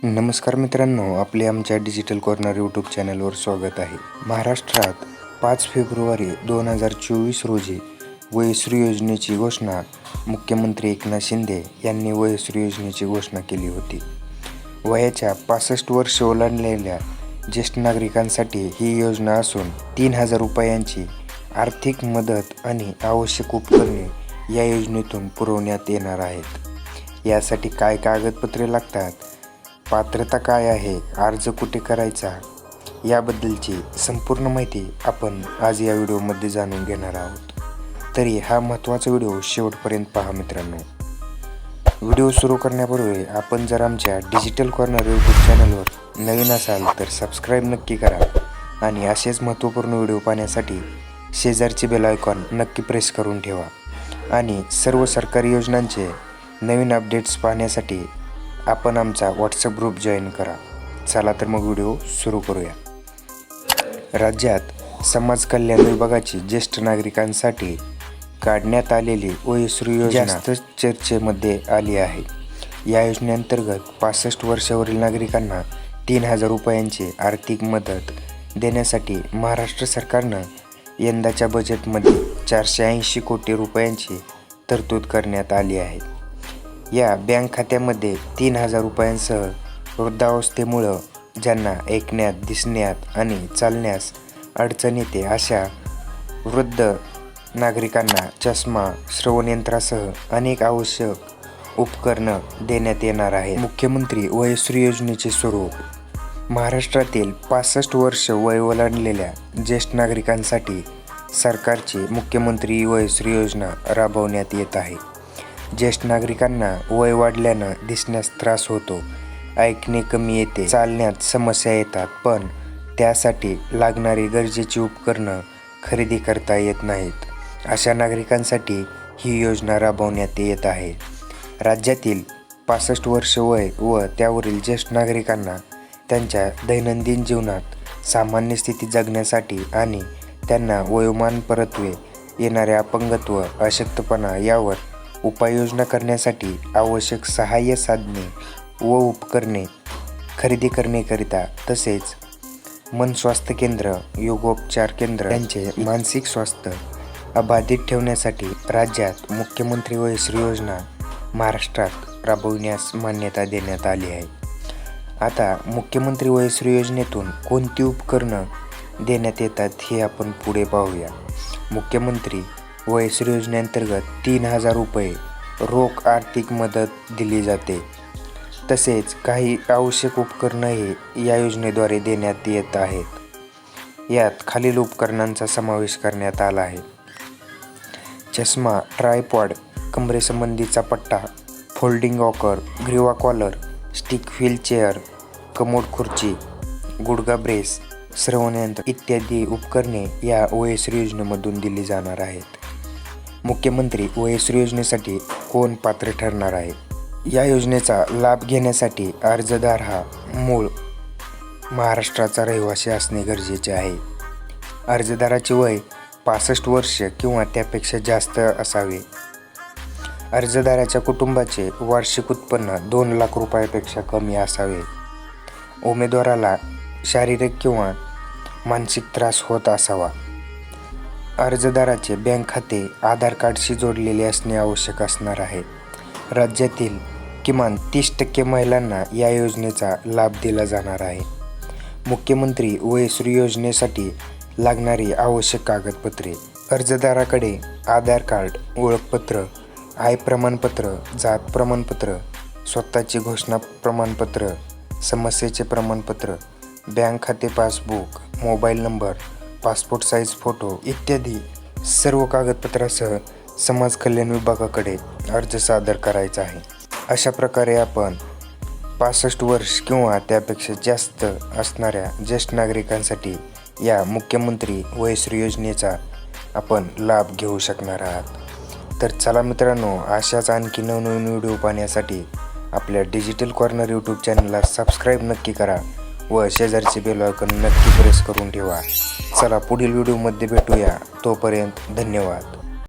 नमस्कार मित्रांनो, आपले आमच्या डिजिटल कॉर्नर यूट्यूब चॅनलवर स्वागत आहे. महाराष्ट्रात 5 फेब्रुवारी 2024 रोजी वयोश्री योजनेची घोषणा मुख्यमंत्री एकनाथ शिंदे यांनी वयोश्री योजनेची घोषणा केली होती. वयाच्या 65 वर्ष ओलांडलेल्या ज्येष्ठ नागरिकांसाठी ही योजना असून 3,000 रुपयांची आर्थिक मदत आणि आवश्यक उपकरणे या योजनेतून पुरवण्यात येणार आहेत. यासाठी काय कागदपत्रे लागतात, पात्रता काय आहे, अर्ज कुठे करायचा याबद्दलची संपूर्ण माहिती आपण आज या व्हिडिओमध्ये जाणून घेणार आहोत. तरी हा महत्त्वाचा व्हिडिओ शेवटपर्यंत पहा मित्रांनो. व्हिडिओ सुरू करण्यापूर्वी आपण जर आमच्या डिजिटल कॉर्नर यूट्यूब चॅनलवर नवीन असाल तर सबस्क्राईब नक्की करा आणि असेच महत्त्वपूर्ण व्हिडिओ पाहण्यासाठी शेजारची बेल आयकॉन नक्की प्रेस करून ठेवा आणि सर्व सरकारी योजनांचे नवीन अपडेट्स पाहण्यासाठी आपण आमचा व्हॉट्सअप ग्रुप जॉईन करा. चला तर मग व्हिडिओ सुरू करूया. राज्यात समाज कल्याण विभागाची ज्येष्ठ नागरिकांसाठी काढण्यात आलेली वयोश्री योजना जास्त चर्चेमध्ये आली आहे. या योजनेअंतर्गत 65 वर्षावरील नागरिकांना 3,000 रुपयांची आर्थिक मदत देण्यासाठी महाराष्ट्र सरकारनं यंदाच्या बजेटमध्ये 480 कोटी रुपयांची तरतूद करण्यात आली आहे. या बँक खात्यामध्ये 3,000 रुपयांसह वृद्धावस्थेमुळं ज्यांना ऐकण्यात, दिसण्यात आणि चालण्यास अडचण येते अशा वृद्ध नागरिकांना चष्मा, श्रवणयंत्रासह अनेक आवश्यक उपकरणं देण्यात येणार आहे. मुख्यमंत्री वयोश्री योजनेचे स्वरूप. महाराष्ट्रातील 65 वर्ष वय ओलांडलेल्या ज्येष्ठ नागरिकांसाठी सरकारची मुख्यमंत्री वयोश्री योजना राबवण्यात येत आहे. ज्येष्ठ नागरिकांना वय वाढल्यानं दिसण्यास त्रास होतो, ऐकणे कमी येते, चालण्यात समस्या येतात, पण त्यासाठी लागणारी गरजेची उपकरणं खरेदी करता येत नाहीत. अशा नागरिकांसाठी ही योजना राबवण्यात येत आहे. राज्यातील 65 वर्ष वय व त्यावरील ज्येष्ठ नागरिकांना त्यांच्या दैनंदिन जीवनात सामान्य स्थिती जगण्यासाठी आणि त्यांना वयोमानपरत्वे येणारे अपंगत्व, अशक्तपणा यावर उपाययोजना करण्यासाठी आवश्यक सहाय्य साधने व उपकरणे खरेदी करण्याकरिता तसेच मनस्वास्थ्य केंद्र, योगोपचार केंद्र यांचे मानसिक स्वास्थ्य अबाधित ठेवण्यासाठी राज्यात मुख्यमंत्री वयोश्री योजना महाराष्ट्रात राबविण्यास मान्यता देण्यात आली आहे. आता मुख्यमंत्री वयोश्री योजनेतून कोणती उपकरणं देण्यात येतात हे आपण पुढे पाहूया. मुख्यमंत्री वयोश्री योजनेअंतर्गत 3,000 रुपये रोख आर्थिक मदत दिली जाते. तसेच काही आवश्यक उपकरणंही या योजनेद्वारे देण्यात येत आहेत. यात खालील उपकरणांचा समावेश करण्यात आला आहे. चष्मा, ट्रायपॉड, कमरेसंबंधीचा पट्टा, फोल्डिंग वॉकर, ग्रीवा कॉलर, स्टिक व्हीलचेअर, कमोड खुर्ची, गुडघा ब्रेस, श्रवणयंत्र इत्यादी उपकरणे या वयोश्री योजनेमधून दिली जाणार आहेत. मुख्यमंत्री वयोश्री योजनेसाठी कोण पात्र ठरणार आहे? या योजनेचा लाभ घेण्यासाठी अर्जदार हा मूळ महाराष्ट्राचा रहिवासी असणे गरजेचे आहे. अर्जदाराचे वय 65 वर्ष किंवा त्यापेक्षा जास्त असावे. अर्जदाराच्या कुटुंबाचे वार्षिक उत्पन्न 2 लाख रुपयापेक्षा कमी असावे. उमेदवाराला शारीरिक किंवा मानसिक त्रास होत असावा. अर्जदाराचे बँक खाते आधार कार्डशी जोडलेले असणे आवश्यक असणार आहे. राज्यातील किमान 30% महिलांना या योजनेचा लाभ दिला जाणार आहे. मुख्यमंत्री वयोश्री योजनेसाठी लागणारी आवश्यक कागदपत्रे. अर्जदाराकडे आधार कार्ड, ओळखपत्र, आय प्रमाणपत्र, जात प्रमाणपत्र, स्वतःचे घोषणा प्रमाणपत्र, समस्येचे प्रमाणपत्र, बँक खाते passbook, mobile number, passport size photo इत्यादी सर्व कागदपत्रासह समाज कल्याण विभागाकडे अर्ज सादर करायचा आहे. अशा प्रकारे आपण 65 वर्ष किंवा त्यापेक्षा जास्त असणाऱ्या ज्येष्ठ नागरिकांसाठी या मुख्यमंत्री वयोश्री योजनेचा आपण लाभ घेऊ शकणार आहात. तर चला मित्रांनो, अशाच आणखी नवनवीन व्हिडिओ पाहण्यासाठी आपल्या डिजिटल कॉर्नर यूट्यूब चॅनलला सबस्क्राईब नक्की करा व शेजारची बेल आयकॉन नक्की प्रेस करून ठेवा. चला पुढील व्हिडिओमध्ये भेटूया. तोपर्यंत धन्यवाद.